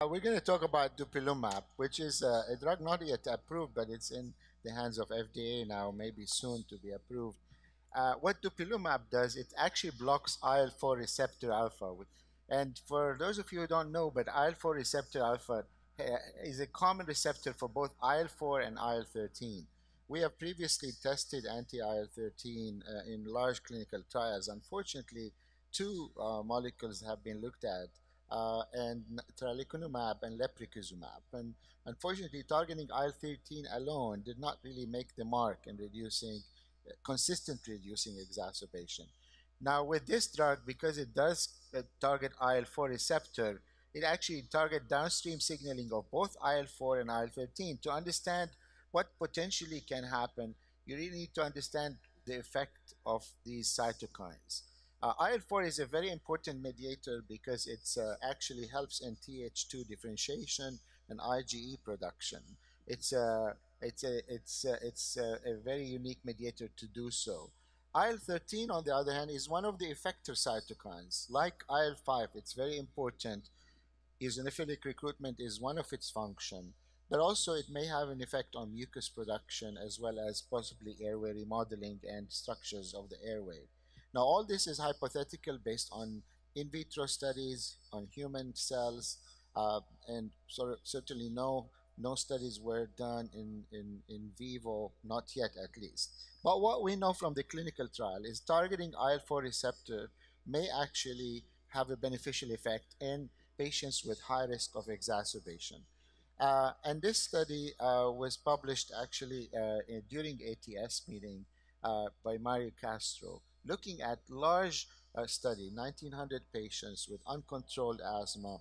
We're going to talk about Dupilumab, which is a drug not yet approved, but it's in the hands of FDA now, maybe soon to be approved. What Dupilumab does, it actually blocks IL-4 receptor alpha. And for those of you who don't know, but IL-4 receptor alpha is a common receptor for both IL-4 and IL-13. We have previously tested anti-IL-13 in large clinical trials. Unfortunately, two molecules have been looked at, and tralokinumab and lebrikizumab. And unfortunately, targeting IL-13 alone did not really make the mark in reducing, consistently reducing exacerbation. Now, with this drug, because it does target IL-4 receptor, it actually target downstream signaling of both IL-4 and IL-13. To understand what potentially can happen, you really need to understand the effect of these cytokines. IL-4 is a very important mediator because it actually helps in Th2 differentiation and IgE production. It's a very unique mediator to do so. IL-13, on the other hand, is one of the effector cytokines. Like IL-5, it's very important. Eosinophilic recruitment is one of its function, but also it may have an effect on mucus production as well as possibly airway remodeling and structures of the airway. Now, all this is hypothetical based on in vitro studies on human cells, and certainly no studies were done in vivo, not yet at least. But what we know from the clinical trial is targeting IL-4 receptor may actually have a beneficial effect in patients with high risk of exacerbation. And this study was published actually during ATS meeting by Mario Castro, looking at large study, 1,900 patients with uncontrolled asthma.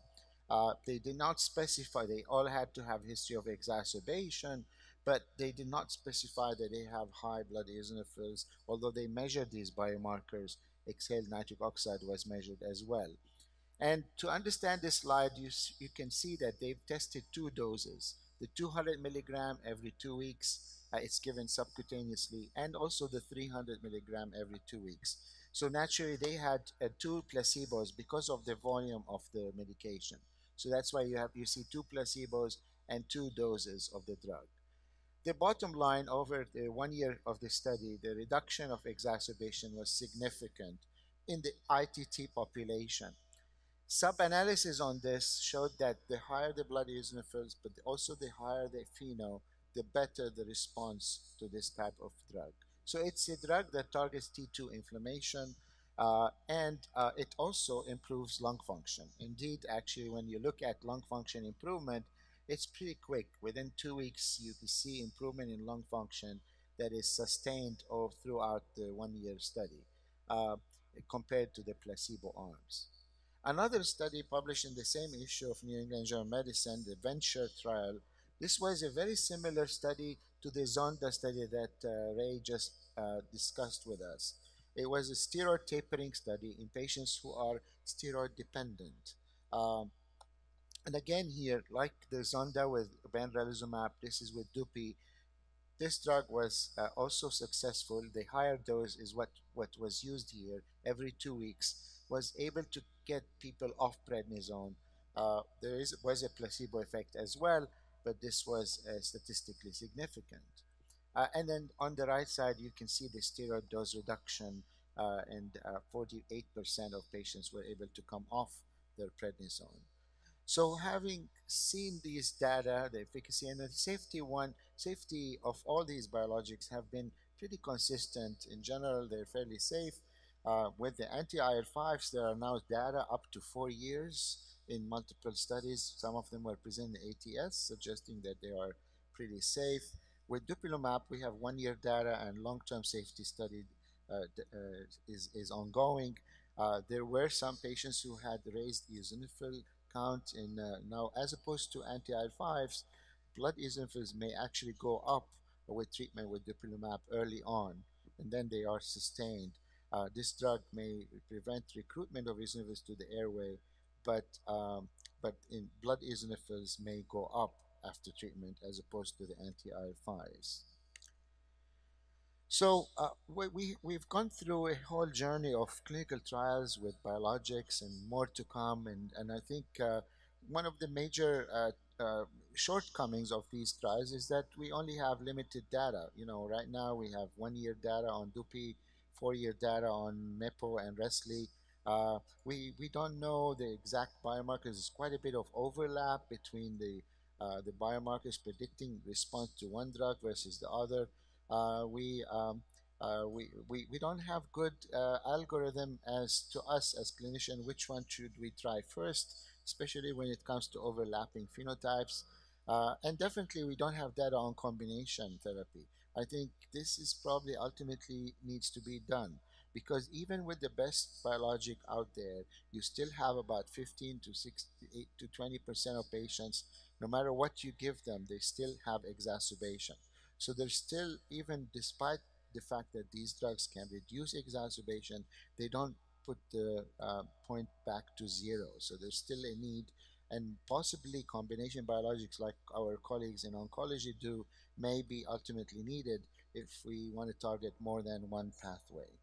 They did not specify, they all had to have history of exacerbation, but they did not specify that they have high blood eosinophils, although they measured these biomarkers. Exhaled nitric oxide was measured as well. And to understand this slide, you can see that they've tested two doses. The 200 milligram every 2 weeks, it's given subcutaneously, and also the 300 milligram every 2 weeks. So naturally, they had two placebos because of the volume of the medication. So that's why you see two placebos and two doses of the drug. The bottom line, over the 1 year of the study, the reduction of exacerbation was significant in the ITT population. Sub-analysis on this showed that the higher the blood eosinophils, but also the higher the FeNO, the better the response to this type of drug. So it's a drug that targets T2 inflammation, and it also improves lung function. Indeed, actually, when you look at lung function improvement, it's pretty quick. Within 2 weeks, you can see improvement in lung function that is sustained all throughout the 1 year study, uh, compared to the placebo arms. Another study published in the same issue of New England Journal of Medicine, the Venture trial, this was a very similar study to the Zonda study that Ray just discussed with us. It was a steroid tapering study in patients who are steroid dependent. Um, and again here, like the Zonda with benralizumab, this is with Dupi. This drug was also successful. The higher dose is what was used here every 2 weeks, was able to get people off prednisone. Was a placebo effect as well, but this was statistically significant. And then on the right side, you can see the steroid dose reduction, and 48% of patients were able to come off their prednisone. So having seen these data, the efficacy and the safety of all these biologics have been pretty consistent. In general, they're fairly safe. With the anti-IL-5s, there are now data up to 4 years in multiple studies. Some of them were presented in ATS, suggesting that they are pretty safe. With Dupilumab, we have 1 year data, and long-term safety study is ongoing. There were some patients who had raised eosinophil count in now, as opposed to anti-IL-5s, blood eosinophils may actually go up with treatment with Dupilumab early on, and then they are sustained. This drug may prevent recruitment of eosinophils to the airway, but but in blood eosinophils may go up after treatment as opposed to the anti-IL-5s. So we've gone through a whole journey of clinical trials with biologics and more to come, and I think one of the major shortcomings of these trials is that we only have limited data. Right now we have 1 year data on Dupi, 4 year data on Mepo and Resli. We don't know the exact biomarkers. There's quite a bit of overlap between the biomarkers predicting response to one drug versus the other. We don't have good algorithm as to us as clinician which one should we try first, especially when it comes to overlapping phenotypes. And definitely, we don't have data on combination therapy. I think this is probably ultimately needs to be done because even with the best biologic out there, you still have about 15 to 6 to 20% of patients, no matter what you give them, they still have exacerbation. So there's still, even despite the fact that these drugs can reduce exacerbation, they don't put the point back to zero. So there's still a need, and possibly combination biologics, like our colleagues in oncology do, may be ultimately needed if we want to target more than one pathway.